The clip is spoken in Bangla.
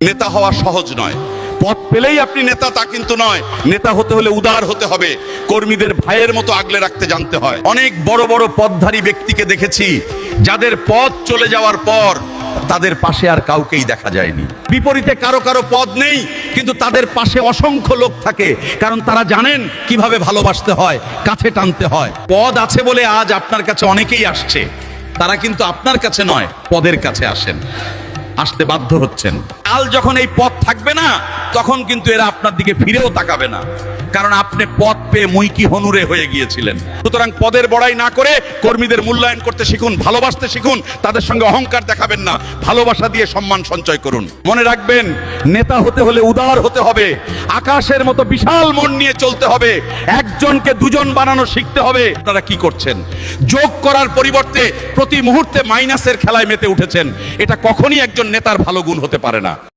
নেতা হওয়া সহজ নয়, পদ পেলেই আপনি নেতা তা কিন্তু নয়। নেতা হতে হলে উদার হতে হবে, কর্মীদের ভাইয়ের মতো আগলে রাখতে জানতে হয়। অনেক বড় বড় পদধারী ব্যক্তিকে দেখেছি যাদের পদ চলে যাওয়ার পর তাদের পাশে আর কাউকেই দেখা যায়নি। বিপরীতে কারো কারো পদ নেই, কিন্তু তাদের পাশে অসংখ্য লোক থাকে, কারণ তারা জানেন কিভাবে ভালোবাসতে হয়, কাছে টানতে হয়। পদ আছে বলে আজ আপনার কাছে অনেকেই আসছে, তারা কিন্তু আপনার কাছে নয়, পদের কাছে আসেন, আসতে বাধ্য হচ্ছেন। কাল যখন এই পদ থাকবে না, তখন কিন্তু এরা আপনার দিকে ফিরেও তাকাবে না, কারণ আপনি পদ পেয়ে মুইকি হনুরে হয়ে গিয়েছিলেন। সুতরাং পদের বড়াই না করে কর্মীদের মূল্যায়ন করতে শিখুন, ভালোবাসতে শিখুন। তাদের সঙ্গে অহংকার দেখাবেন না, ভালোবাসা দিয়ে সম্মান সঞ্চয় করুন। মনে রাখবেন, নেতা হতে হলে উদার হতে হবে, আকাশের মতো বিশাল মন নিয়ে চলতে হবে, একজনকে দুজন বানানো শিখতে হবে। আপনারা কি করছেন? যোগ করার পরিবর্তে প্রতি মুহূর্তে মাইনাসের খেলায় মেতে উঠেছেন। এটা কখনই একজন নেতার ভালো গুণ হতে পারে না।